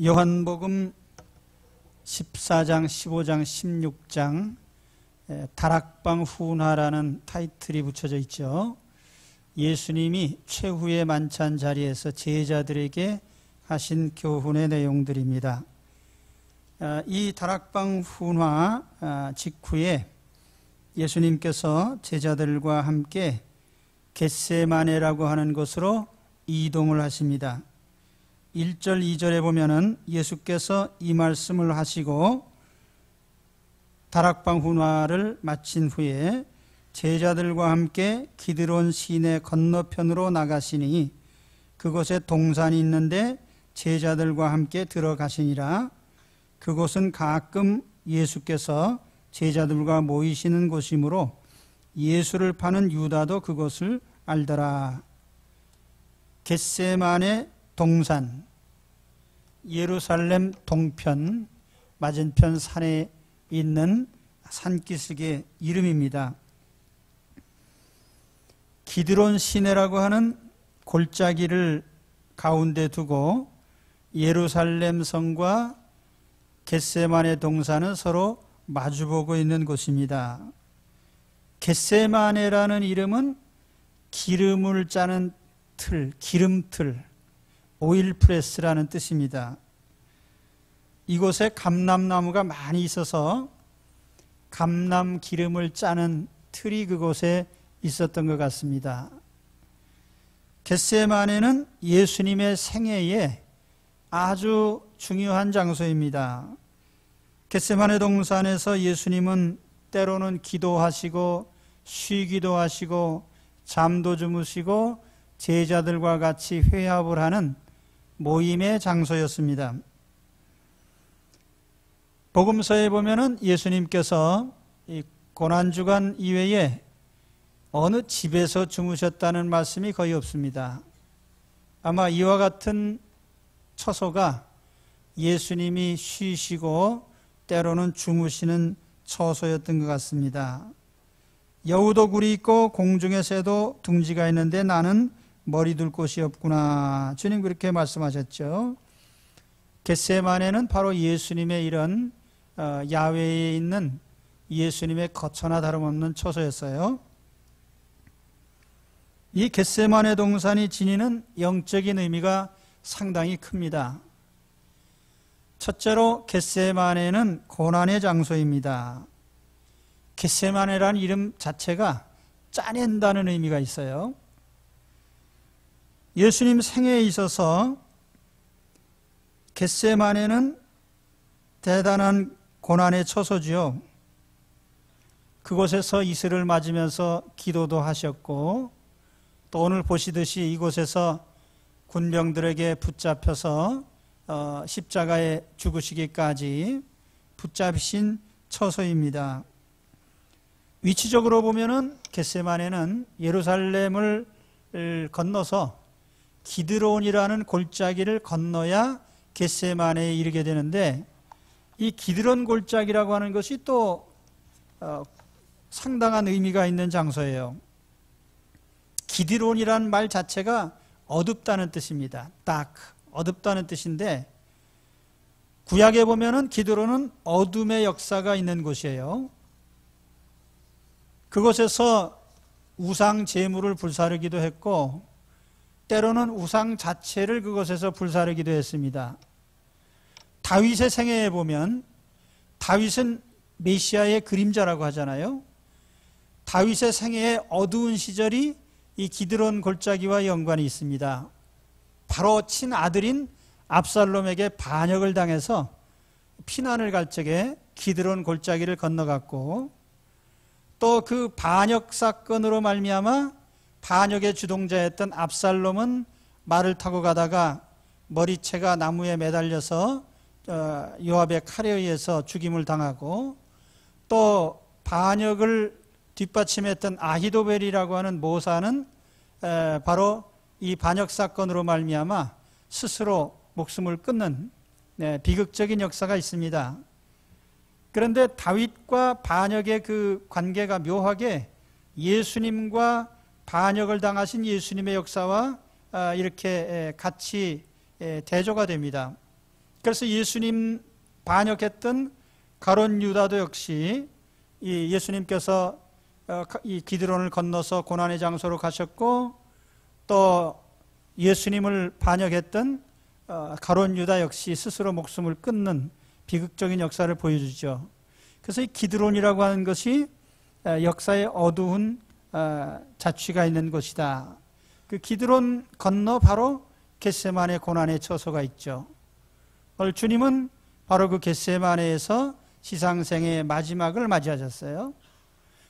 요한복음 14장, 15장, 16장 다락방 훈화라는 타이틀이 붙여져 있죠. 예수님이 최후의 만찬 자리에서 제자들에게 하신 교훈의 내용들입니다. 이 다락방 훈화 직후에 예수님께서 제자들과 함께 겟세마네라고 하는 곳으로 이동을 하십니다. 1절, 2절에 보면은 예수께서 이 말씀을 하시고 다락방 훈화를 마친 후에 제자들과 함께 기드론 시내 건너편으로 나가시니 그곳에 동산이 있는데 제자들과 함께 들어가시니라. 그곳은 가끔 예수께서 제자들과 모이시는 곳이므로 예수를 파는 유다도 그곳을 알더라. 겟세마네 동산, 예루살렘 동편 맞은편 산에 있는 산기슭의 이름입니다. 기드론 시내라고 하는 골짜기를 가운데 두고 예루살렘 성과 겟세마네 동산은 서로 마주보고 있는 곳입니다. 겟세마네라는 이름은 기름을 짜는 틀, 기름틀, 오일 프레스라는 뜻입니다. 이곳에 감람나무가 많이 있어서 감람 기름을 짜는 틀이 그곳에 있었던 것 같습니다. 겟세마네는 예수님의 생애에 아주 중요한 장소입니다. 겟세마네 동산에서 예수님은 때로는 기도하시고 쉬기도 하시고 잠도 주무시고 제자들과 같이 회합을 하는 모임의 장소였습니다. 복음서에 보면은 예수님께서 이 고난주간 이외에 어느 집에서 주무셨다는 말씀이 거의 없습니다. 아마 이와 같은 처소가 예수님이 쉬시고 때로는 주무시는 처소였던 것 같습니다. 여우도 굴이 있고 공중의 새도 둥지가 있는데 나는 머리 둘 곳이 없구나. 주님 그렇게 말씀하셨죠. 겟세마네는 바로 예수님의 이런 야외에 있는 예수님의 거처나 다름없는 처소였어요. 이 겟세마네 동산이 지니는 영적인 의미가 상당히 큽니다. 첫째로 겟세마네는 고난의 장소입니다. 겟세마네라는 이름 자체가 짜낸다는 의미가 있어요. 예수님 생애에 있어서 겟세마네는 대단한 고난의 처소지요. 그곳에서 이슬을 맞으면서 기도도 하셨고 또 오늘 보시듯이 이곳에서 군병들에게 붙잡혀서 십자가에 죽으시기까지 붙잡히신 처소입니다. 위치적으로 보면은 겟세마네는 예루살렘을 건너서 기드론이라는 골짜기를 건너야 겟세마네에 이르게 되는데 이 기드론 골짜기라고 하는 것이 또 상당한 의미가 있는 장소예요. 기드론이라는 말 자체가 어둡다는 뜻입니다. dark, 어둡다는 뜻인데 구약에 보면은 기드론은 어둠의 역사가 있는 곳이에요. 그곳에서 우상 제물을 불사르기도 했고 때로는 우상 자체를 그곳에서 불사르기도 했습니다. 다윗의 생애에 보면 다윗은 메시아의 그림자라고 하잖아요. 다윗의 생애의 어두운 시절이 이 기드론 골짜기와 연관이 있습니다. 바로 친아들인 압살롬에게 반역을 당해서 피난을 갈 적에 기드론 골짜기를 건너갔고 또 그 반역 사건으로 말미암아 반역의 주동자였던 압살롬은 말을 타고 가다가 머리채가 나무에 매달려서 요압의 칼에 의해서 죽임을 당하고 또 반역을 뒷받침했던 아히도벨이라고 하는 모사는 바로 이 반역 사건으로 말미암아 스스로 목숨을 끊는 비극적인 역사가 있습니다. 그런데 다윗과 반역의 그 관계가 묘하게 예수님과 반역을 당하신 예수님의 역사와 이렇게 같이 대조가 됩니다. 그래서 예수님 반역했던 가룟 유다도 역시 이 예수님께서 이 기드론을 건너서 고난의 장소로 가셨고, 또 예수님을 반역했던 가룟 유다 역시 스스로 목숨을 끊는 비극적인 역사를 보여주죠. 그래서 이 기드론이라고 하는 것이 역사의 어두운 자취가 있는 곳이다. 그 기드론 건너 바로 겟세마네 고난의 처소가 있죠. 오늘 주님은 바로 그 겟세마네에서 지상생의 마지막을 맞이하셨어요.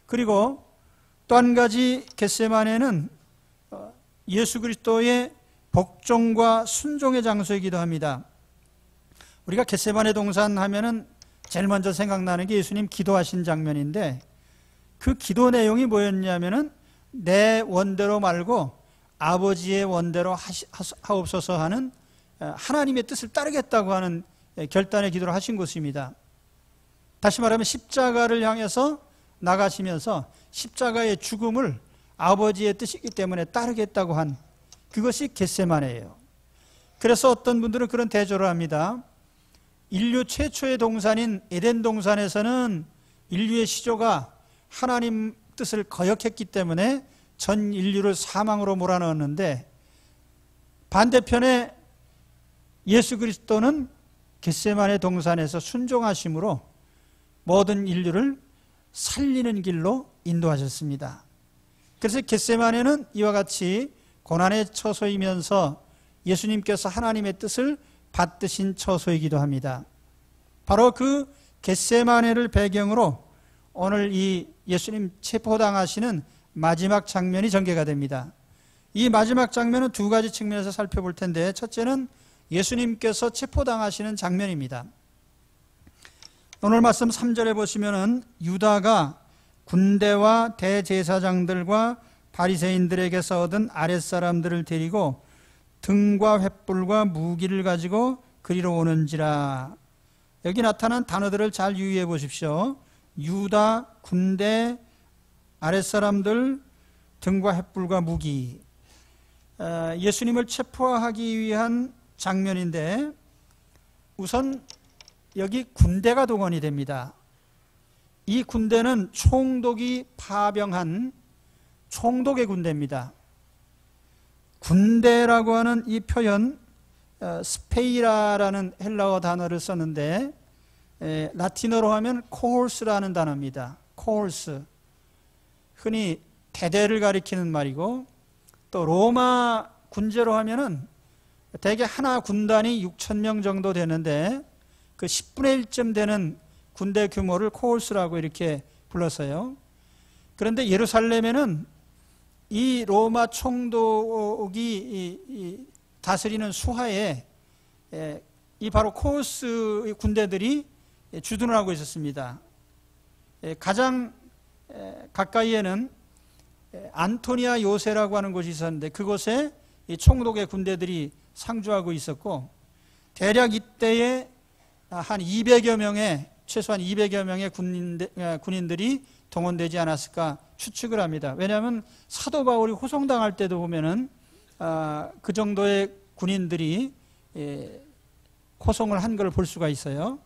그리고 또 한 가지 겟세마네는 예수 그리스도의 복종과 순종의 장소이기도 합니다. 우리가 겟세마네 동산 하면은 제일 먼저 생각나는 게 예수님 기도하신 장면인데, 그 기도 내용이 뭐였냐면은 내 원대로 말고 아버지의 원대로 하옵소서 하는 하나님의 뜻을 따르겠다고 하는 결단의 기도를 하신 곳입니다. 다시 말하면 십자가를 향해서 나가시면서 십자가의 죽음을 아버지의 뜻이기 때문에 따르겠다고 한 그것이 겟세마네예요. 그래서 어떤 분들은 그런 대조를 합니다. 인류 최초의 동산인 에덴 동산에서는 인류의 시조가 하나님 뜻을 거역했기 때문에 전 인류를 사망으로 몰아넣었는데, 반대편에 예수 그리스도는 겟세마네 동산에서 순종하심으로 모든 인류를 살리는 길로 인도하셨습니다. 그래서 겟세마네는 이와 같이 고난의 처소이면서 예수님께서 하나님의 뜻을 받드신 처소이기도 합니다. 바로 그 겟세마네를 배경으로 오늘 이 예수님 체포당하시는 마지막 장면이 전개가 됩니다. 이 마지막 장면은 두 가지 측면에서 살펴볼 텐데, 첫째는 예수님께서 체포당하시는 장면입니다. 오늘 말씀 3절에 보시면은 유다가 군대와 대제사장들과 바리새인들에게서 얻은 아랫사람들을 데리고 등과 횃불과 무기를 가지고 그리로 오는지라. 여기 나타난 단어들을 잘 유의해 보십시오. 유다, 군대, 아랫사람들, 등과 횃불과 무기. 예수님을 체포하기 위한 장면인데, 우선 여기 군대가 동원이 됩니다. 이 군대는 총독이 파병한 총독의 군대입니다. 군대라고 하는 이 표현, 스페이라라는 헬라어 단어를 썼는데, 라틴어로 하면 코홀스라는 단어입니다. 코홀스. 흔히 대대를 가리키는 말이고, 또 로마 군제로 하면은 대개 하나 군단이 6,000명 정도 되는데 그 10분의 1쯤 되는 군대 규모를 코홀스라고 이렇게 불렀어요. 그런데 예루살렘에는 이 로마 총독이 다스리는 수하에 이 바로 코홀스 군대들이 주둔을 하고 있었습니다. 가장 가까이에는 안토니아 요새라고 하는 곳이 있었는데, 그곳에 이 총독의 군대들이 상주하고 있었고, 대략 이때에 한 200여 명의, 최소한 200여 명의 군인들이 동원되지 않았을까 추측을 합니다. 왜냐하면 사도 바울이 호송당할 때도 보면은 그 정도의 군인들이 호송을 한 걸 볼 수가 있어요.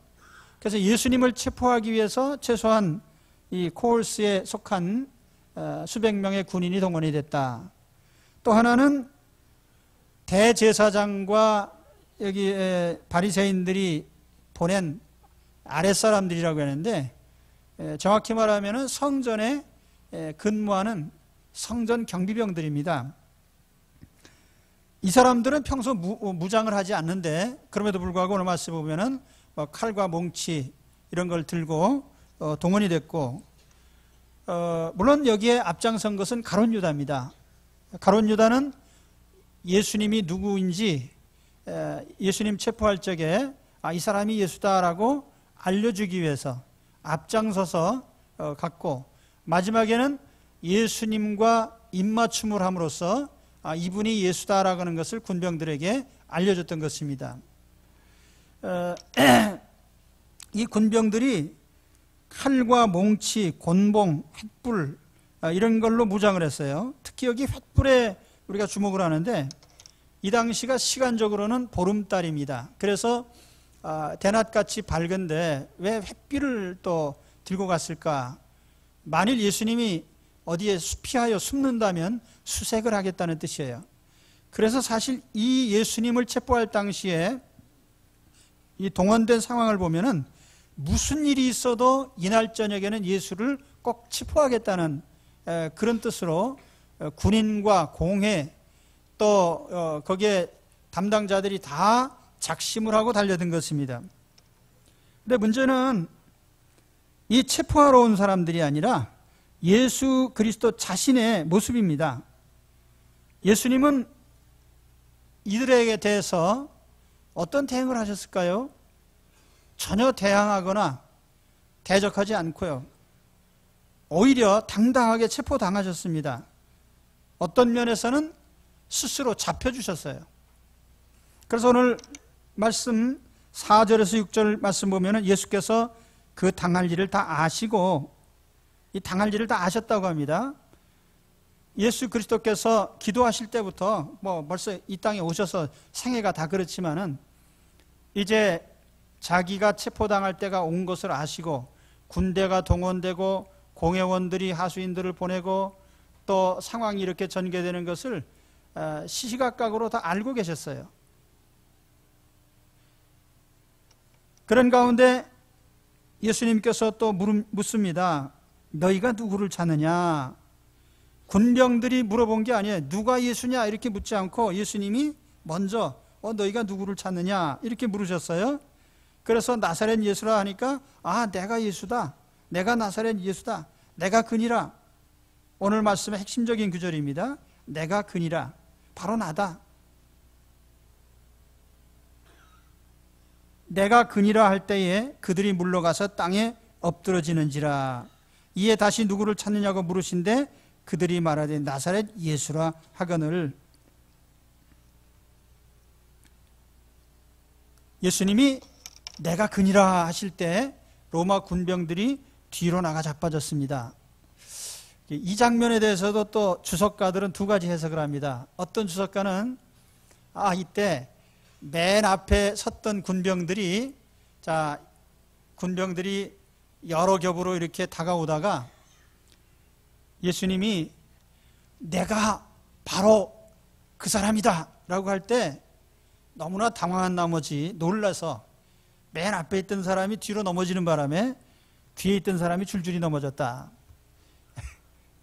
그래서 예수님을 체포하기 위해서 최소한 이 코홀스에 속한 수백 명의 군인이 동원이 됐다. 또 하나는 대제사장과 여기 바리새인들이 보낸 아랫사람들이라고 하는데, 정확히 말하면 성전에 근무하는 성전 경비병들입니다. 이 사람들은 평소 무장을 하지 않는데, 그럼에도 불구하고 오늘 말씀 보면은 칼과 몽치 이런 걸 들고 동원이 됐고, 물론 여기에 앞장선 것은 가룟 유다입니다. 가룟 유다는 예수님이 누구인지 예수님 체포할 적에 이 사람이 예수다라고 알려주기 위해서 앞장서서 갔고, 마지막에는 예수님과 입맞춤을 함으로써 이분이 예수다라고 하는 것을 군병들에게 알려줬던 것입니다. 이 군병들이 칼과 몽치, 곤봉, 횃불 이런 걸로 무장을 했어요. 특히 여기 횃불에 우리가 주목을 하는데, 이 당시가 시간적으로는 보름달입니다. 그래서 대낮같이 밝은데 왜 햇빛을 또 들고 갔을까? 만일 예수님이 어디에 피하여 숨는다면 수색을 하겠다는 뜻이에요. 그래서 사실 이 예수님을 체포할 당시에 이 동원된 상황을 보면은 무슨 일이 있어도 이날 저녁에는 예수를 꼭 체포하겠다는 그런 뜻으로 군인과 공회 또 거기에 담당자들이 다 작심을 하고 달려든 것입니다. 근데 문제는 이 체포하러 온 사람들이 아니라 예수 그리스도 자신의 모습입니다. 예수님은 이들에게 대해서 어떤 대응을 하셨을까요? 전혀 대항하거나 대적하지 않고요. 오히려 당당하게 체포당하셨습니다. 어떤 면에서는 스스로 잡혀주셨어요. 그래서 오늘 말씀 4절에서 6절 말씀 보면은 예수께서 그 당할 일을 다 아시고 이 당할 일을 다 아셨다고 합니다. 예수 그리스도께서 기도하실 때부터 벌써 이 땅에 오셔서 생애가 다 그렇지만은 이제 자기가 체포당할 때가 온 것을 아시고 군대가 동원되고 공회원들이 하수인들을 보내고 또 상황이 이렇게 전개되는 것을 시시각각으로 다 알고 계셨어요. 그런 가운데 예수님께서 또 묻습니다. 너희가 누구를 찾느냐? 군병들이 물어본 게 아니에요. 누가 예수냐 이렇게 묻지 않고 예수님이 먼저 너희가 누구를 찾느냐 이렇게 물으셨어요. 그래서 나사렛 예수라 하니까 내가 예수다. 내가 나사렛 예수다. 내가 그니라. 오늘 말씀의 핵심적인 구절입니다. 내가 그니라. 바로 나다. 내가 그니라 할 때에 그들이 물러가서 땅에 엎드러지는지라. 이에 다시 누구를 찾느냐고 물으신데 그들이 말하되 나사렛 예수라 하거늘. 예수님이 내가 그니라 하실 때 로마 군병들이 뒤로 나가 자빠졌습니다. 이 장면에 대해서도 또 주석가들은 두 가지 해석을 합니다. 어떤 주석가는 이때 맨 앞에 섰던 군병들이 여러 겹으로 이렇게 다가오다가 예수님이 내가 바로 그 사람이다 라고 할 때 너무나 당황한 나머지 놀라서 맨 앞에 있던 사람이 뒤로 넘어지는 바람에 뒤에 있던 사람이 줄줄이 넘어졌다.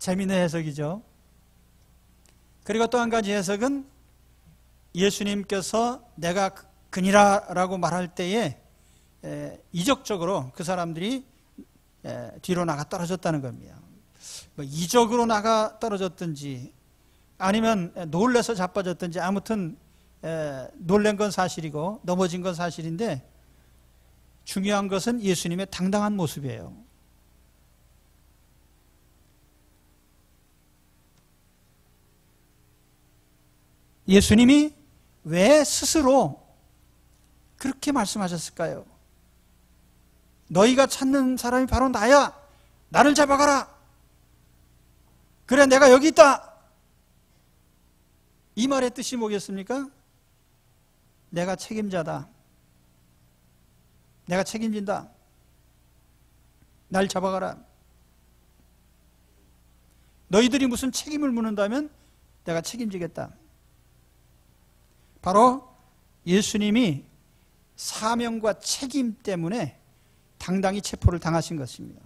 재미있는 해석이죠. 그리고 또 한 가지 해석은 예수님께서 내가 그니라 라고 말할 때에 이적적으로 그 사람들이 뒤로 나가 떨어졌다는 겁니다. 이적으로 나가 떨어졌든지 아니면 놀래서 자빠졌든지 아무튼 놀란 건 사실이고 넘어진 건 사실인데 중요한 것은 예수님의 당당한 모습이에요. 예수님이 왜 스스로 그렇게 말씀하셨을까요? 너희가 찾는 사람이 바로 나야. 나를 잡아가라. 그래 내가 여기 있다. 이 말의 뜻이 뭐겠습니까? 내가 책임자다. 내가 책임진다. 날 잡아가라. 너희들이 무슨 책임을 묻는다면 내가 책임지겠다. 바로 예수님이 사명과 책임 때문에 당당히 체포를 당하신 것입니다.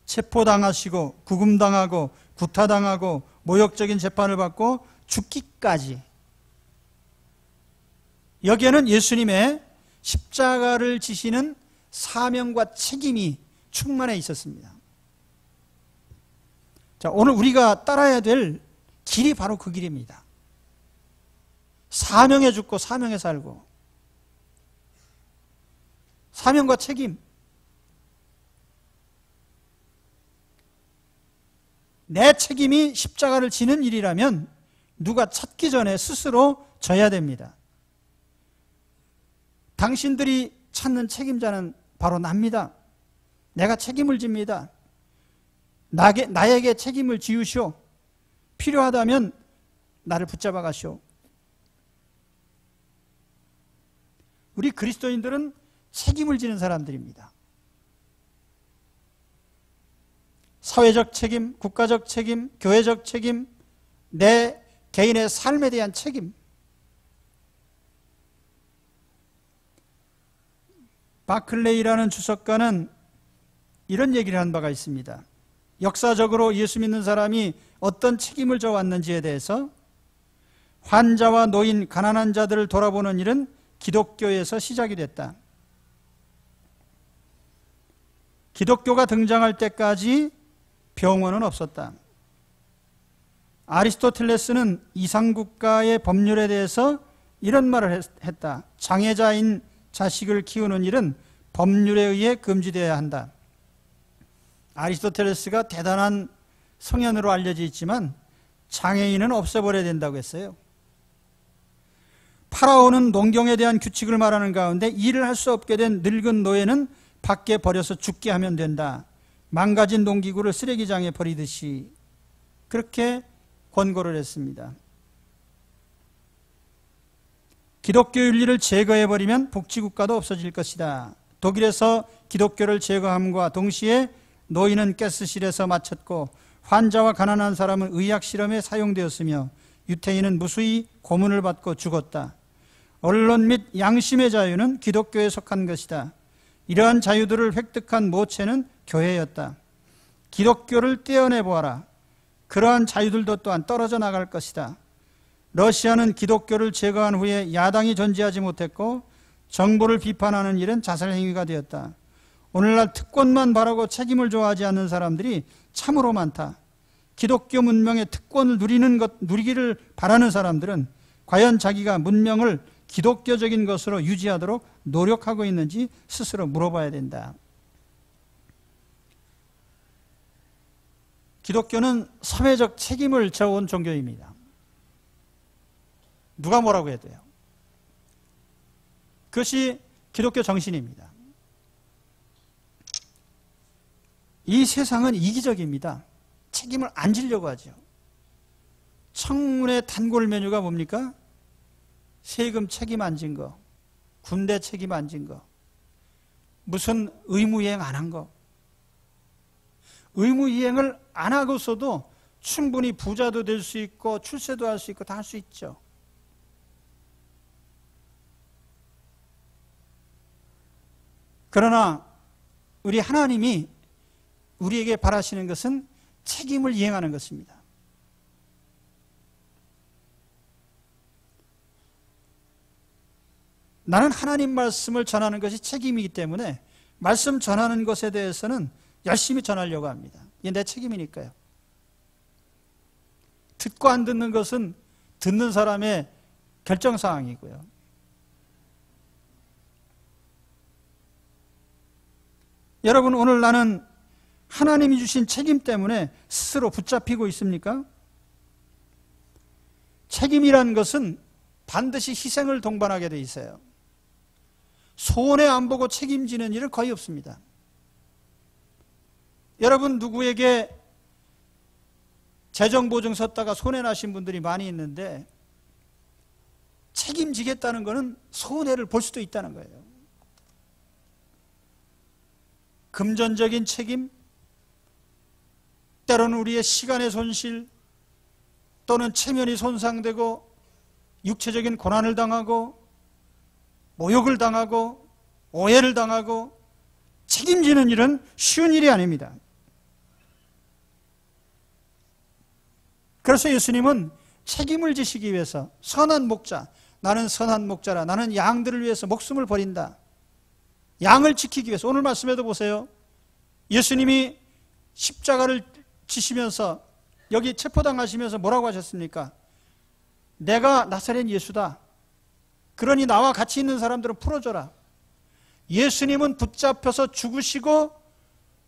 체포당하시고 구금당하고 구타당하고 모욕적인 재판을 받고 죽기까지, 여기에는 예수님의 십자가를 지시는 사명과 책임이 충만해 있었습니다. 자, 오늘 우리가 따라야 될 길이 바로 그 길입니다. 사명에 죽고 사명에 살고, 사명과 책임. 내 책임이 십자가를 지는 일이라면 누가 찾기 전에 스스로 져야 됩니다. 당신들이 찾는 책임자는 바로 납니다. 내가 책임을 집니다. 나에게 책임을 지우시오. 필요하다면 나를 붙잡아 가시오. 우리 그리스도인들은 책임을 지는 사람들입니다. 사회적 책임, 국가적 책임, 교회적 책임, 내 개인의 삶에 대한 책임. 바클레이라는 주석가는 이런 얘기를 한 바가 있습니다. 역사적으로 예수 믿는 사람이 어떤 책임을 져왔는지에 대해서 환자와 노인, 가난한 자들을 돌아보는 일은 기독교에서 시작이 됐다. 기독교가 등장할 때까지 병원은 없었다. 아리스토텔레스는 이상국가의 법률에 대해서 이런 말을 했다. 장애자인 자식을 키우는 일은 법률에 의해 금지되어야 한다. 아리스토텔레스가 대단한 성현으로 알려져 있지만 장애인은 없애버려야 된다고 했어요. 파라오는 농경에 대한 규칙을 말하는 가운데 일을 할 수 없게 된 늙은 노예는 밖에 버려서 죽게 하면 된다. 망가진 농기구를 쓰레기장에 버리듯이 그렇게 권고를 했습니다. 기독교 윤리를 제거해버리면 복지국가도 없어질 것이다. 독일에서 기독교를 제거함과 동시에 노인은 가스실에서 마쳤고 환자와 가난한 사람은 의학실험에 사용되었으며 유태인은 무수히 고문을 받고 죽었다. 언론 및 양심의 자유는 기독교에 속한 것이다. 이러한 자유들을 획득한 모체는 교회였다. 기독교를 떼어내보아라. 그러한 자유들도 또한 떨어져 나갈 것이다. 러시아는 기독교를 제거한 후에 야당이 존재하지 못했고 정부를 비판하는 일은 자살행위가 되었다. 오늘날 특권만 바라고 책임을 좋아하지 않는 사람들이 참으로 많다. 기독교 문명의 특권을 누리기를 바라는 사람들은 과연 자기가 문명을 기독교적인 것으로 유지하도록 노력하고 있는지 스스로 물어봐야 된다. 기독교는 사회적 책임을 져온 종교입니다. 누가 뭐라고 해도요. 그것이 기독교 정신입니다. 이 세상은 이기적입니다. 책임을 안 지려고 하죠. 청문회 단골 메뉴가 뭡니까? 세금 책임 안 진 거, 군대 책임 안 진 거, 무슨 의무이행 안 한 거. 의무이행을 안 하고서도 충분히 부자도 될 수 있고 출세도 할 수 있고 다 할 수 있죠. 그러나 우리 하나님이 우리에게 바라시는 것은 책임을 이행하는 것입니다. 나는 하나님 말씀을 전하는 것이 책임이기 때문에 말씀 전하는 것에 대해서는 열심히 전하려고 합니다. 이게 내 책임이니까요. 듣고 안 듣는 것은 듣는 사람의 결정사항이고요. 여러분, 오늘 나는 하나님이 주신 책임 때문에 스스로 붙잡히고 있습니까? 책임이란 것은 반드시 희생을 동반하게 돼 있어요. 손해 안 보고 책임지는 일은 거의 없습니다. 여러분, 누구에게 재정보증 썼다가 손해나신 분들이 많이 있는데 책임지겠다는 것은 손해를 볼 수도 있다는 거예요. 금전적인 책임, 때로는 우리의 시간의 손실, 또는 체면이 손상되고 육체적인 고난을 당하고 모욕을 당하고 오해를 당하고 책임지는 일은 쉬운 일이 아닙니다. 그래서 예수님은 책임을 지시기 위해서 선한 목자, 나는 선한 목자라, 나는 양들을 위해서 목숨을 버린다. 양을 지키기 위해서. 오늘 말씀에도 보세요. 예수님이 십자가를 지시면서 여기 체포당하시면서 뭐라고 하셨습니까? 내가 나사렛 예수다. 그러니 나와 같이 있는 사람들은 풀어줘라. 예수님은 붙잡혀서 죽으시고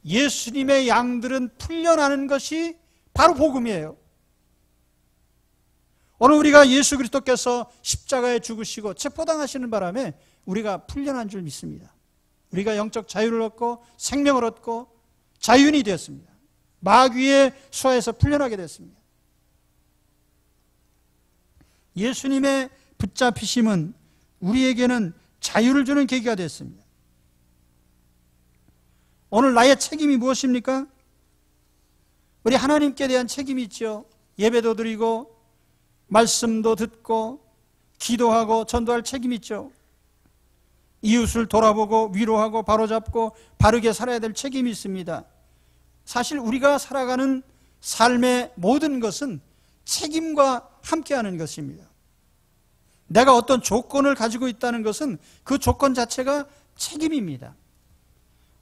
예수님의 양들은 풀려나는 것이 바로 복음이에요. 오늘 우리가 예수 그리스도께서 십자가에 죽으시고 체포당하시는 바람에 우리가 풀려난 줄 믿습니다. 우리가 영적 자유를 얻고 생명을 얻고 자유인이 되었습니다. 마귀의 수하에서 풀려나게 됐습니다. 예수님의 붙잡히심은 우리에게는 자유를 주는 계기가 됐습니다. 오늘 나의 책임이 무엇입니까? 우리 하나님께 대한 책임이 있죠. 예배도 드리고 말씀도 듣고 기도하고 전도할 책임이 있죠. 이웃을 돌아보고 위로하고 바로잡고 바르게 살아야 될 책임이 있습니다. 사실 우리가 살아가는 삶의 모든 것은 책임과 함께하는 것입니다. 내가 어떤 조건을 가지고 있다는 것은 그 조건 자체가 책임입니다.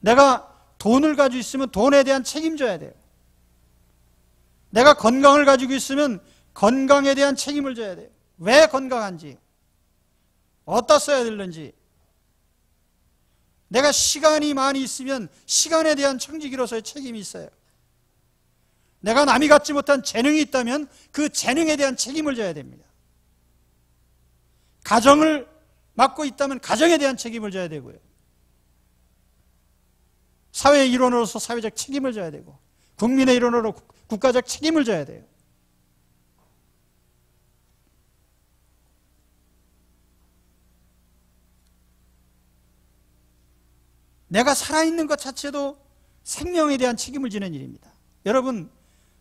내가 돈을 가지고 있으면 돈에 대한 책임져야 돼요. 내가 건강을 가지고 있으면 건강에 대한 책임을 져야 돼요. 왜 건강한지, 어디다 써야 되는지. 내가 시간이 많이 있으면 시간에 대한 청지기로서의 책임이 있어요. 내가 남이 갖지 못한 재능이 있다면 그 재능에 대한 책임을 져야 됩니다. 가정을 맡고 있다면 가정에 대한 책임을 져야 되고요. 사회의 일원으로서 사회적 책임을 져야 되고, 국민의 일원으로 국가적 책임을 져야 돼요. 내가 살아있는 것 자체도 생명에 대한 책임을 지는 일입니다. 여러분,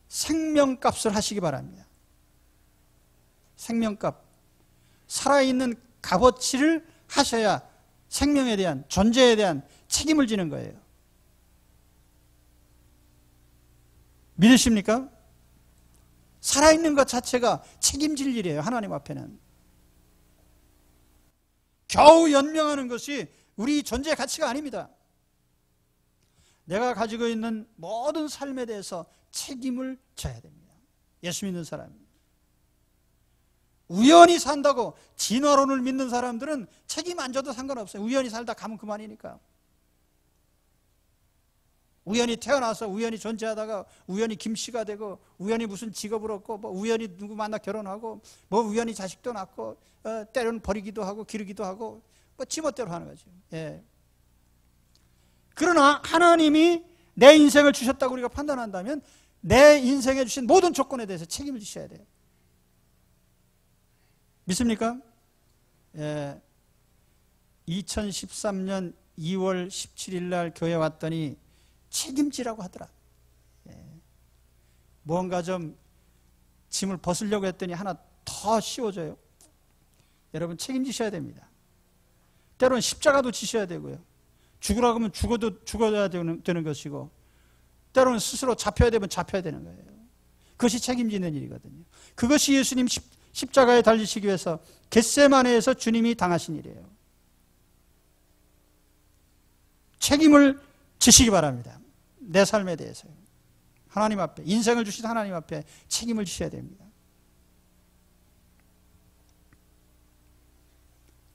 생명값을 하시기 바랍니다. 생명값. 살아있는 값어치를 하셔야 생명에 대한, 존재에 대한 책임을 지는 거예요. 믿으십니까? 살아있는 것 자체가 책임질 일이에요. 하나님 앞에는. 겨우 연명하는 것이 우리 존재의 가치가 아닙니다. 내가 가지고 있는 모든 삶에 대해서 책임을 져야 됩니다. 예수 믿는 사람. 우연히 산다고 진화론을 믿는 사람들은 책임 안 져도 상관없어요. 우연히 살다 가면 그만이니까. 우연히 태어나서 우연히 존재하다가 우연히 김씨가 되고, 우연히 무슨 직업을 얻고, 뭐 우연히 누구 만나 결혼하고, 뭐 우연히 자식도 낳고, 때로는 버리기도 하고 기르기도 하고, 뭐 지멋대로 하는 거죠. 예. 그러나 하나님이 내 인생을 주셨다고 우리가 판단한다면 내 인생에 주신 모든 조건에 대해서 책임을 지셔야 돼요. 믿습니까? 예. 2013년 2월 17일 날 교회 왔더니 책임지라고 하더라. 예. 뭔가 좀 짐을 벗으려고 했더니 하나 더 씌워줘요. 여러분, 책임지셔야 됩니다. 때로는 십자가도 지셔야 되고요. 죽으라고 하면 죽어야 되는 것이고, 때로는 스스로 잡혀야 되면 잡혀야 되는 거예요. 그것이 책임지는 일이거든요. 그것이 예수님 십자가에 달리시기 위해서 겟세마네에서 주님이 당하신 일이에요. 책임을 지시기 바랍니다. 내 삶에 대해서요. 하나님 앞에, 인생을 주신 하나님 앞에 책임을 지셔야 됩니다.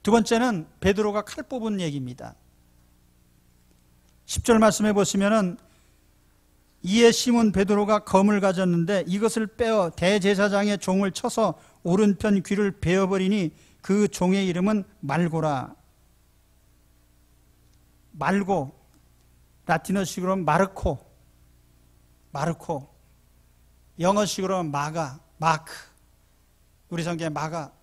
두 번째는 베드로가 칼 뽑은 얘기입니다. 10절 말씀해 보시면은, 이에 시몬 베드로가 검을 가졌는데 이것을 빼어 대제사장의 종을 쳐서 오른편 귀를 베어버리니 그 종의 이름은 말고라. 말고, 라틴어식으로는 마르코, 영어식으로는 마크, 우리 성경에 마가.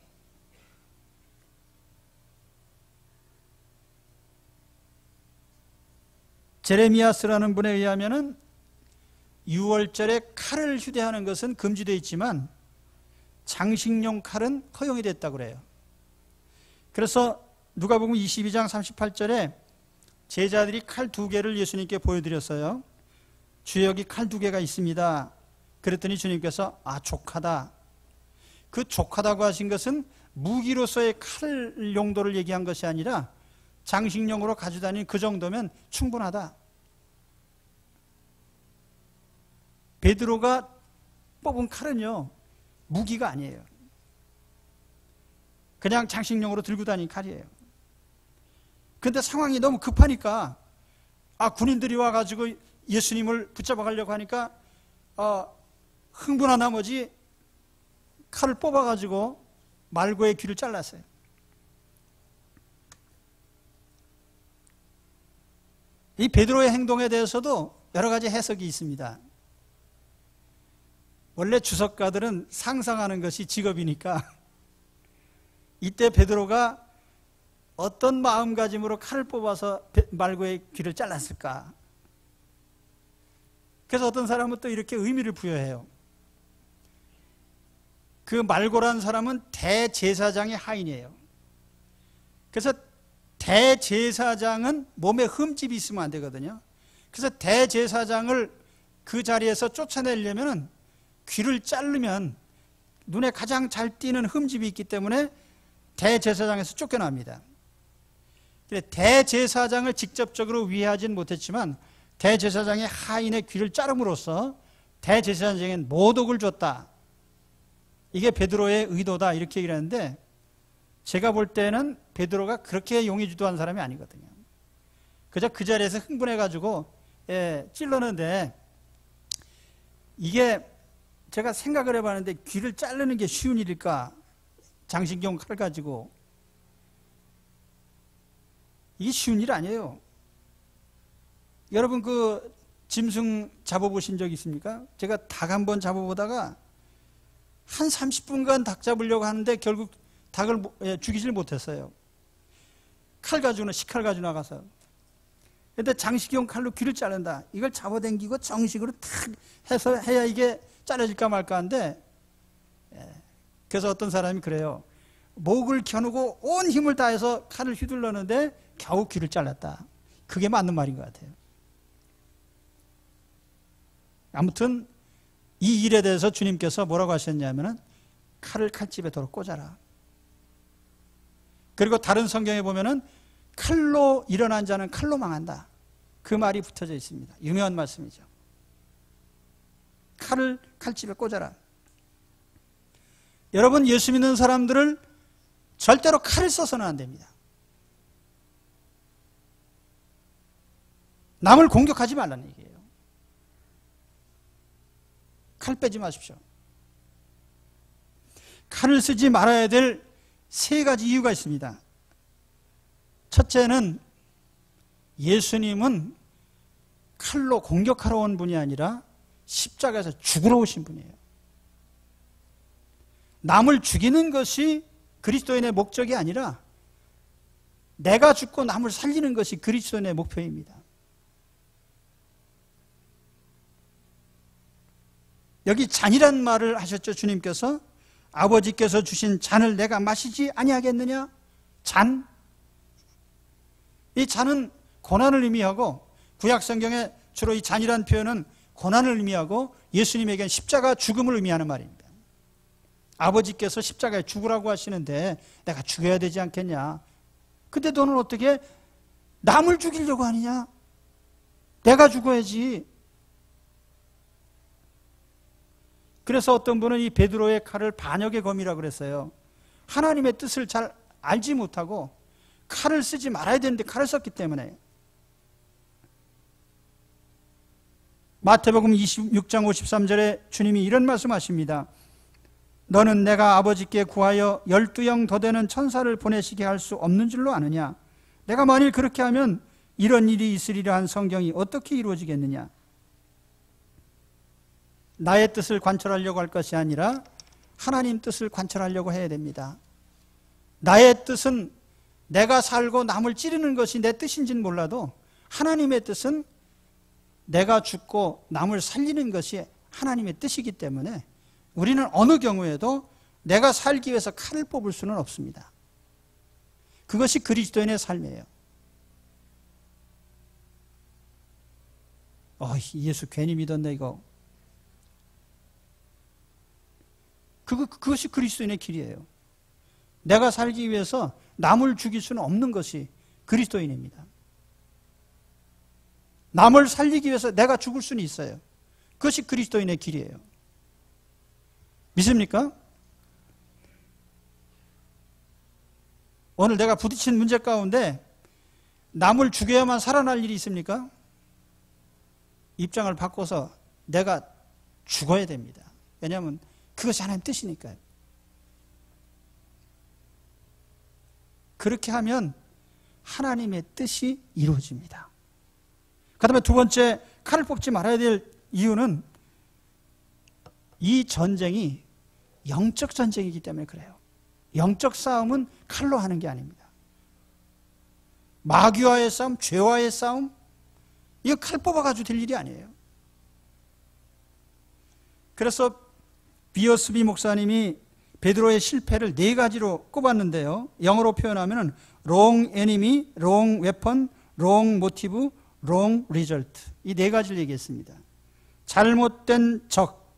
제레미야스라는 분에 의하면은 6월절에 칼을 휴대하는 것은 금지되어 있지만 장식용 칼은 허용이 됐다고 그래요. 그래서 누가복음 22장 38절에 제자들이 칼 2개를 예수님께 보여드렸어요. 주여, 여기 칼 2개가 있습니다. 그랬더니 주님께서 족하다. 그 족하다고 하신 것은 무기로서의 칼 용도를 얘기한 것이 아니라 장식용으로 가지고 다니는 그 정도면 충분하다. 베드로가 뽑은 칼은요, 무기가 아니에요. 그냥 장식용으로 들고 다니는 칼이에요. 그런데 상황이 너무 급하니까, 군인들이 와가지고 예수님을 붙잡아 가려고 하니까 흥분한 나머지 칼을 뽑아가지고 말고의 귀를 잘랐어요. 이 베드로의 행동에 대해서도 여러 가지 해석이 있습니다. 원래 주석가들은 상상하는 것이 직업이니까 이때 베드로가 어떤 마음가짐으로 칼을 뽑아서 말고의 귀를 잘랐을까? 그래서 어떤 사람은 또 이렇게 의미를 부여해요. 그 말고란 사람은 대제사장의 하인이에요. 그래서 대제사장은 몸에 흠집이 있으면 안 되거든요. 그래서 대제사장을 그 자리에서 쫓아내려면 귀를 자르면 눈에 가장 잘 띄는 흠집이 있기 때문에 대제사장에서 쫓겨납니다. 대제사장을 직접적으로 위하진 못했지만 대제사장의 하인의 귀를 자름으로써 대제사장에게 모독을 줬다. 이게 베드로의 의도다 이렇게 얘기를 하는데, 제가 볼 때는 베드로가 그렇게 용의주도한 사람이 아니거든요. 그저 그 자리에서 흥분해가지고 찔렀는데, 이게 제가 생각을 해봤는데 귀를 자르는 게 쉬운 일일까? 장신경 칼 가지고. 이게 쉬운 일 아니에요. 여러분 그 짐승 잡아보신 적 있습니까? 제가 닭 한번 잡아보다가 한 30분간 닭 잡으려고 하는데 결국 닭을 죽이질 못했어요. 칼 가지고는 식칼 가지고 나가서. 근데 장식용 칼로 귀를 자른다. 이걸 잡아당기고 정식으로 탁 해서 해야 이게 자르질까 말까 한데, 그래서 어떤 사람이 그래요. 목을 겨누고 온 힘을 다해서 칼을 휘둘렀는데 겨우 귀를 잘랐다. 그게 맞는 말인 것 같아요. 아무튼 이 일에 대해서 주님께서 뭐라고 하셨냐면은 칼을 칼집에 도로 꽂아라. 그리고 다른 성경에 보면은 칼로 일어난 자는 칼로 망한다. 그 말이 붙어져 있습니다. 유명한 말씀이죠. 칼을 칼집에 꽂아라. 여러분, 예수 믿는 사람들을 절대로 칼을 써서는 안 됩니다. 남을 공격하지 말라는 얘기예요. 칼 빼지 마십시오. 칼을 쓰지 말아야 될 세 가지 이유가 있습니다. 첫째는 예수님은 칼로 공격하러 온 분이 아니라 십자가에서 죽으러 오신 분이에요. 남을 죽이는 것이 그리스도인의 목적이 아니라 내가 죽고 남을 살리는 것이 그리스도인의 목표입니다. 여기 잔이란 말을 하셨죠. 주님께서 아버지께서 주신 잔을 내가 마시지 아니하겠느냐? 잔. 이 잔은 고난을 의미하고, 구약 성경에 주로 이 잔이란 표현은 고난을 의미하고 예수님에게는 십자가 죽음을 의미하는 말입니다. 아버지께서 십자가에 죽으라고 하시는데 내가 죽어야 되지 않겠냐? 근데 너는 어떻게 남을 죽이려고 하느냐? 내가 죽어야지. 그래서 어떤 분은 이 베드로의 칼을 반역의 검이라고 그랬어요. 하나님의 뜻을 잘 알지 못하고 칼을 쓰지 말아야 되는데 칼을 썼기 때문에. 마태복음 26장 53절에 주님이 이런 말씀하십니다. 너는 내가 아버지께 구하여 12영 더 되는 천사를 보내시게 할 수 없는 줄로 아느냐? 내가 만일 그렇게 하면 이런 일이 있으리라 한 성경이 어떻게 이루어지겠느냐? 나의 뜻을 관철하려고 할 것이 아니라 하나님 뜻을 관철하려고 해야 됩니다. 나의 뜻은 내가 살고 남을 찌르는 것이 내 뜻인지는 몰라도 하나님의 뜻은 내가 죽고 남을 살리는 것이 하나님의 뜻이기 때문에 우리는 어느 경우에도 내가 살기 위해서 칼을 뽑을 수는 없습니다. 그것이 그리스도인의 삶이에요. 예수 괜히 믿었네 이거. 그것이 그리스도인의 길이에요. 내가 살기 위해서 남을 죽일 수는 없는 것이 그리스도인입니다. 남을 살리기 위해서 내가 죽을 수는 있어요. 그것이 그리스도인의 길이에요. 믿습니까? 오늘 내가 부딪힌 문제 가운데 남을 죽여야만 살아날 일이 있습니까? 입장을 바꿔서 내가 죽어야 됩니다. 왜냐하면 그것이 하나님 뜻이니까요. 그렇게 하면 하나님의 뜻이 이루어집니다. 그 다음에 두 번째, 칼을 뽑지 말아야 될 이유는 이 전쟁이 영적 전쟁이기 때문에 그래요. 영적 싸움은 칼로 하는 게 아닙니다. 마귀와의 싸움, 죄와의 싸움, 이거 칼 뽑아가지고 될 일이 아니에요. 그래서 비어스비 목사님이 베드로의 실패를 4가지로 꼽았는데요. 영어로 표현하면 wrong enemy, wrong weapon, wrong motive, wrong result. 이 4가지를 얘기했습니다. 잘못된 적,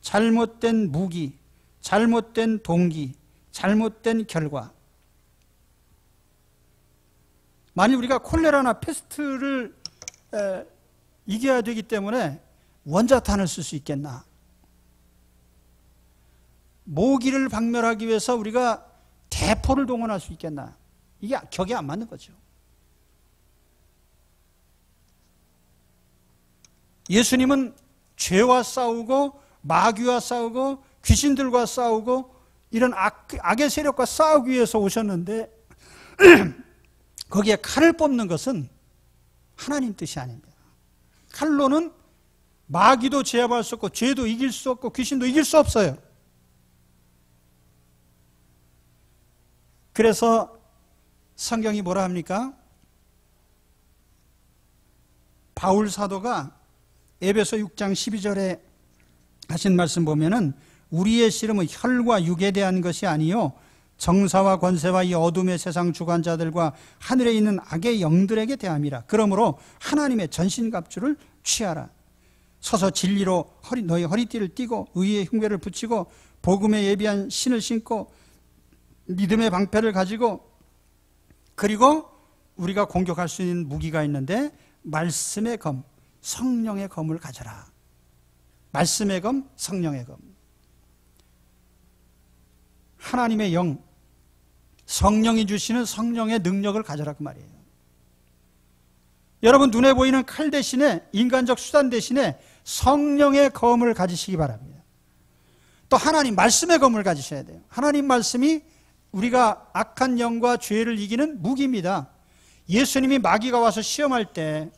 잘못된 무기, 잘못된 동기, 잘못된 결과. 만일 우리가 콜레라나 페스트를 이겨야 되기 때문에 원자탄을 쓸 수 있겠나? 모기를 박멸하기 위해서 우리가 대포를 동원할 수 있겠나? 이게 격이 안 맞는 거죠. 예수님은 죄와 싸우고 마귀와 싸우고 귀신들과 싸우고 이런 악의 세력과 싸우기 위해서 오셨는데 거기에 칼을 뽑는 것은 하나님 뜻이 아닙니다. 칼로는 마귀도 제압할 수 없고 죄도 이길 수 없고 귀신도 이길 수 없어요. 그래서 성경이 뭐라 합니까? 바울 사도가 에베소 6장 12절에 하신 말씀 보면은 우리의 씨름은 혈과 육에 대한 것이 아니요 정사와 권세와 이 어둠의 세상 주관자들과 하늘에 있는 악의 영들에게 대함이라. 그러므로 하나님의 전신갑주를 취하라. 서서 진리로 너희 허리띠를 띠고 의의 흉배를 붙이고 복음에 예비한 신을 신고 믿음의 방패를 가지고, 그리고 우리가 공격할 수 있는 무기가 있는데 말씀의 검, 성령의 검을 가져라. 말씀의 검, 성령의 검. 하나님의 영, 성령이 주시는 성령의 능력을 가져라 그 말이에요. 여러분 눈에 보이는 칼 대신에, 인간적 수단 대신에 성령의 검을 가지시기 바랍니다. 또 하나님 말씀의 검을 가지셔야 돼요. 하나님 말씀이 우리가 악한 영과 죄를 이기는 무기입니다. 예수님이 마귀가 와서 시험할 때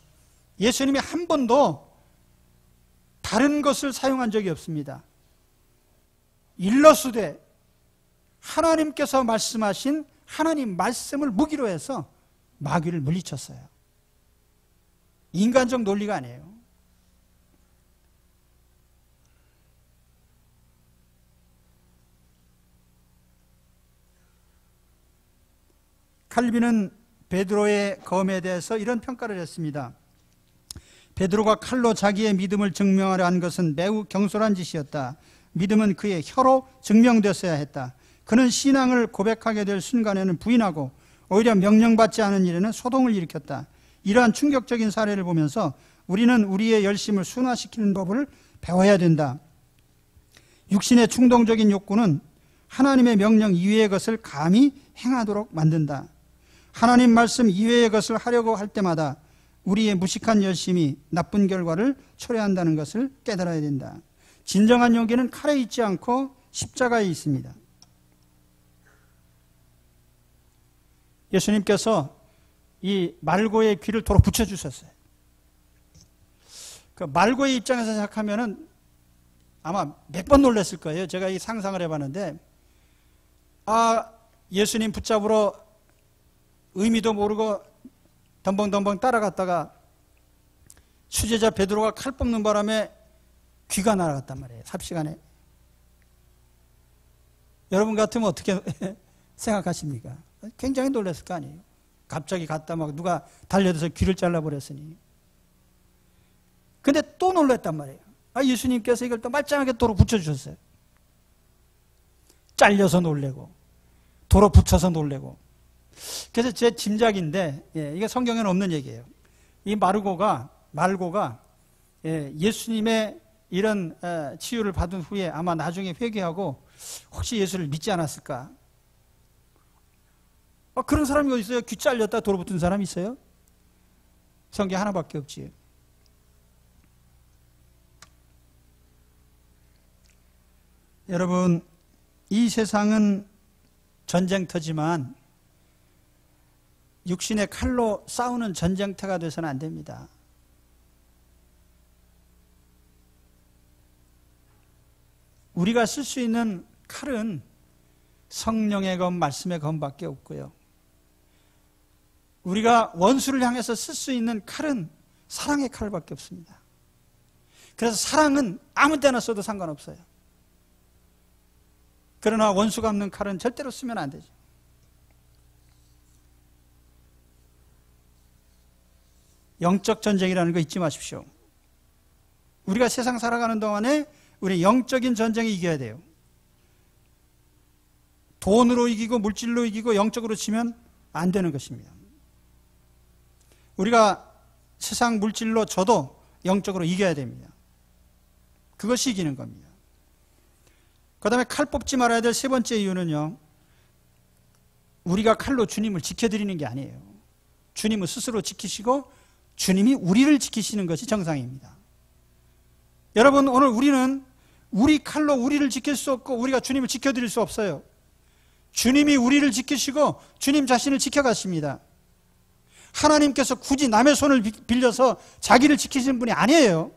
예수님이 한 번도 다른 것을 사용한 적이 없습니다. 일러스되 하나님께서 말씀하신 하나님 말씀을 무기로 해서 마귀를 물리쳤어요. 인간적 논리가 아니에요. 칼빈은 베드로의 검에 대해서 이런 평가를 했습니다. 베드로가 칼로 자기의 믿음을 증명하려 한 것은 매우 경솔한 짓이었다. 믿음은 그의 혀로 증명됐어야 했다. 그는 신앙을 고백하게 될 순간에는 부인하고 오히려 명령받지 않은 일에는 소동을 일으켰다. 이러한 충격적인 사례를 보면서 우리는 우리의 열심을 순화시키는 법을 배워야 된다. 육신의 충동적인 욕구는 하나님의 명령 이외의 것을 감히 행하도록 만든다. 하나님 말씀 이외의 것을 하려고 할 때마다 우리의 무식한 열심이 나쁜 결과를 초래한다는 것을 깨달아야 된다. 진정한 용기는 칼에 있지 않고 십자가에 있습니다. 예수님께서 이 말고의 귀를 도로 붙여주셨어요. 그 말고의 입장에서 생각하면은 아마 몇 번 놀랐을 거예요. 제가 이 상상을 해봤는데, 예수님 붙잡으러 의미도 모르고 덤벙덤벙 따라갔다가 수제자 베드로가 칼 뽑는 바람에 귀가 날아갔단 말이에요. 삽시간에. 여러분 같으면 어떻게 생각하십니까? 굉장히 놀랐을 거 아니에요. 갑자기 갔다 막 누가 달려들어서 귀를 잘라버렸으니. 근데 또 놀랐단 말이에요. 예수님께서 이걸 또 말짱하게 도로 붙여주셨어요. 잘려서 놀래고 도로 붙여서 놀래고. 그래서 제 짐작인데, 이게 성경에는 없는 얘기예요. 이 말고가 예수님의 이런 치유를 받은 후에 아마 나중에 회개하고 혹시 예수를 믿지 않았을까? 그런 사람이 어디 있어요? 귀 잘렸다 도로 붙은 사람이 있어요? 성경 하나밖에 없지. 여러분, 이 세상은 전쟁터지만 육신의 칼로 싸우는 전쟁터가 돼서는 안 됩니다. 우리가 쓸 수 있는 칼은 성령의 검, 말씀의 검밖에 없고요. 우리가 원수를 향해서 쓸 수 있는 칼은 사랑의 칼밖에 없습니다. 그래서 사랑은 아무 때나 써도 상관없어요. 그러나 원수 갚는 칼은 절대로 쓰면 안 되죠. 영적 전쟁이라는 거 잊지 마십시오. 우리가 세상 살아가는 동안에 우리 영적인 전쟁에 이겨야 돼요. 돈으로 이기고 물질로 이기고 영적으로 치면 안 되는 것입니다. 우리가 세상 물질로 져도 영적으로 이겨야 됩니다. 그것이 이기는 겁니다. 그 다음에 칼 뽑지 말아야 될 세 번째 이유는요, 우리가 칼로 주님을 지켜드리는 게 아니에요. 주님은 스스로 지키시고 주님이 우리를 지키시는 것이 정상입니다. 여러분, 오늘 우리는 우리 칼로 우리를 지킬 수 없고 우리가 주님을 지켜드릴 수 없어요. 주님이 우리를 지키시고 주님 자신을 지켜가십니다. 하나님께서 굳이 남의 손을 빌려서 자기를 지키시는 분이 아니에요.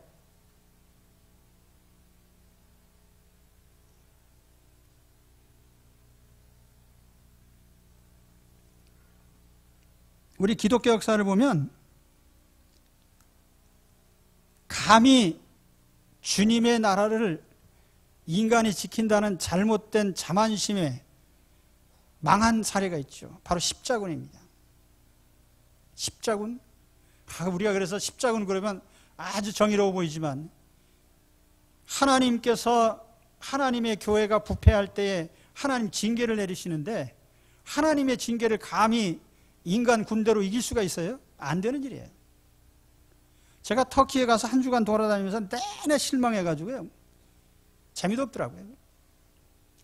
우리 기독교 역사를 보면 감히 주님의 나라를 인간이 지킨다는 잘못된 자만심에 망한 사례가 있죠. 바로 십자군입니다. 십자군? 우리가 그래서 십자군 그러면 아주 정의로워 보이지만, 하나님께서 하나님의 교회가 부패할 때에 하나님 징계를 내리시는데, 하나님의 징계를 감히 인간 군대로 이길 수가 있어요? 안 되는 일이에요. 제가 터키에 가서 한 주간 돌아다니면서 내내 실망해가지고요, 재미도 없더라고요.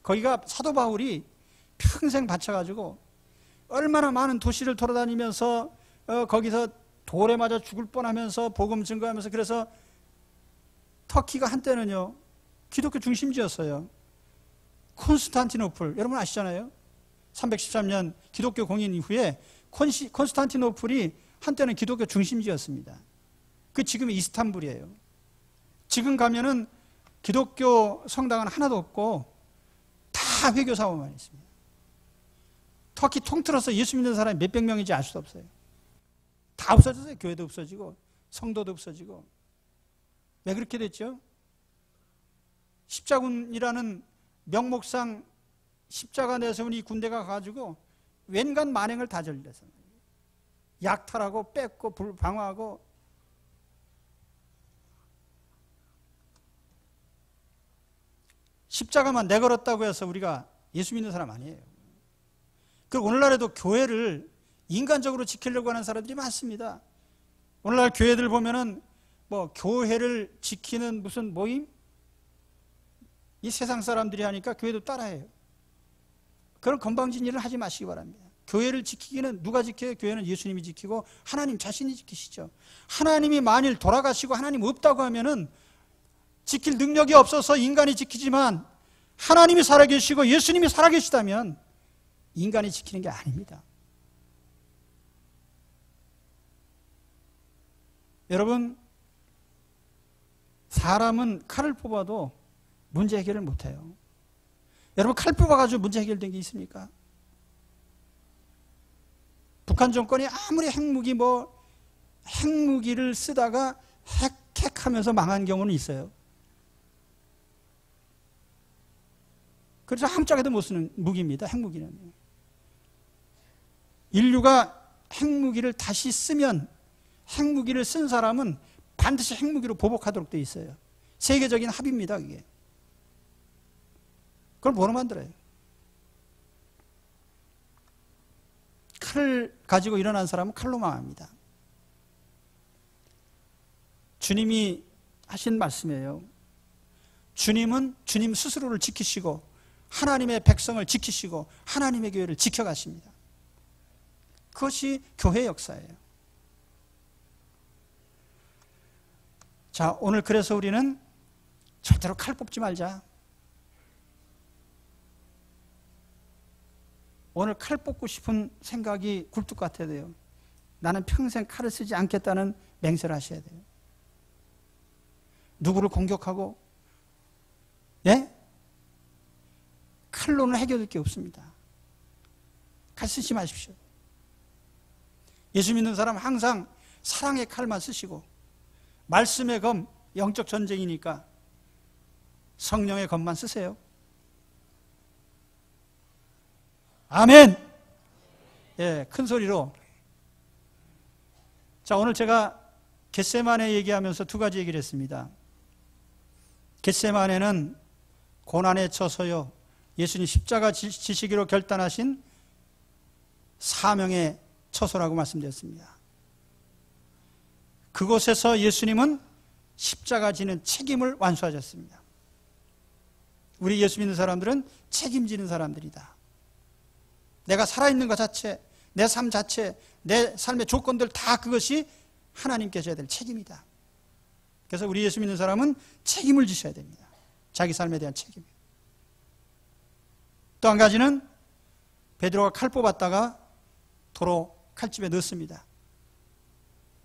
거기가 사도 바울이 평생 바쳐가지고 얼마나 많은 도시를 돌아다니면서 거기서 돌에 맞아 죽을 뻔하면서 복음 증거하면서, 그래서 터키가 한때는요 기독교 중심지였어요. 콘스탄티노플 여러분 아시잖아요. 313년 기독교 공인 이후에 콘스탄티노플이 한때는 기독교 중심지였습니다. 그 지금의 이스탄불이에요. 지금 가면은 기독교 성당은 하나도 없고 다 회교 사원만 있습니다. 터키 통틀어서 예수 믿는 사람이 몇백 명인지 알 수도 없어요. 다 없어졌어요. 교회도 없어지고 성도도 없어지고. 왜 그렇게 됐죠? 십자군이라는 명목상 십자가 내세운 이 군대가 가지고 웬간 만행을 다 저질렀어요. 약탈하고 뺏고 불방어하고. 십자가만 내걸었다고 해서 우리가 예수 믿는 사람 아니에요. 그리고 오늘날에도 교회를 인간적으로 지키려고 하는 사람들이 많습니다. 오늘날 교회들 보면은 뭐 교회를 지키는 무슨 모임? 이 세상 사람들이 하니까 교회도 따라해요. 그런 건방진 일을 하지 마시기 바랍니다. 교회를 지키기는 누가 지켜요? 교회는 예수님이 지키고 하나님 자신이 지키시죠. 하나님이 만일 돌아가시고 하나님 없다고 하면은 지킬 능력이 없어서 인간이 지키지만, 하나님이 살아계시고 예수님이 살아계시다면 인간이 지키는 게 아닙니다. 여러분, 사람은 칼을 뽑아도 문제 해결을 못해요. 여러분, 칼 뽑아가지고 문제 해결된 게 있습니까? 북한 정권이 아무리 핵무기를 쓰다가 핵하면서 망한 경우는 있어요. 그래서 함짝에도 못 쓰는 무기입니다. 핵무기는. 인류가 핵무기를 다시 쓰면 핵무기를 쓴 사람은 반드시 핵무기로 보복하도록 되어 있어요. 세계적인 합의입니다. 그게. 그걸 뭐로 만들어요? 칼을 가지고 일어난 사람은 칼로 망합니다. 주님이 하신 말씀이에요. 주님은 주님 스스로를 지키시고 하나님의 백성을 지키시고 하나님의 교회를 지켜가십니다. 그것이 교회 역사예요. 자, 오늘 그래서 우리는 절대로 칼 뽑지 말자. 오늘 칼 뽑고 싶은 생각이 굴뚝 같아야 돼요. 나는 평생 칼을 쓰지 않겠다는 맹세를 하셔야 돼요. 누구를 공격하고, 예? 칼로는 해결될 게 없습니다. 칼 쓰지 마십시오. 예수 믿는 사람 항상 사랑의 칼만 쓰시고, 말씀의 검, 영적 전쟁이니까 성령의 검만 쓰세요. 아멘. 예, 큰 소리로. 자, 오늘 제가 겟세마네 얘기하면서 두 가지 얘기를 했습니다. 겟세마네는 고난에 처서요, 예수님 십자가 지시기로 결단하신 사명의 처소라고 말씀드렸습니다. 그곳에서 예수님은 십자가 지는 책임을 완수하셨습니다. 우리 예수 믿는 사람들은 책임지는 사람들이다. 내가 살아있는 것 자체, 내 삶 자체, 내 삶의 조건들 다 그것이 하나님께서 해야 될 책임이다. 그래서 우리 예수 믿는 사람은 책임을 지셔야 됩니다. 자기 삶에 대한 책임. 또 한 가지는 베드로가 칼 뽑았다가 도로 칼집에 넣었습니다.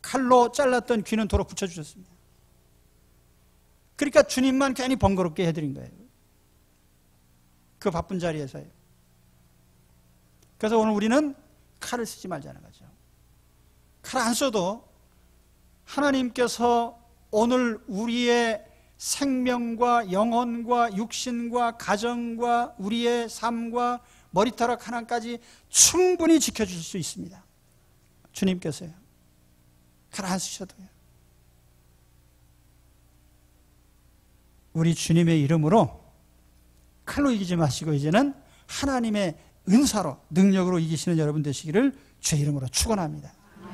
칼로 잘랐던 귀는 도로 붙여주셨습니다. 그러니까 주님만 괜히 번거롭게 해드린 거예요. 그 바쁜 자리에서요. 그래서 오늘 우리는 칼을 쓰지 말자는 거죠. 칼 안 써도 하나님께서 오늘 우리의 생명과 영혼과 육신과 가정과 우리의 삶과 머리카락 하나까지 충분히 지켜주실 수 있습니다. 주님께서요. 칼 안 쓰셔도요. 우리 주님의 이름으로 칼로 이기지 마시고 이제는 하나님의 은사로, 능력으로 이기시는 여러분 되시기를 주의 이름으로 축원합니다.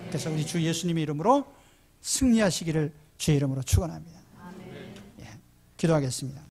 그래서 우리 주 예수님의 이름으로 승리하시기를 주의 이름으로 축원합니다. 예, 기도하겠습니다.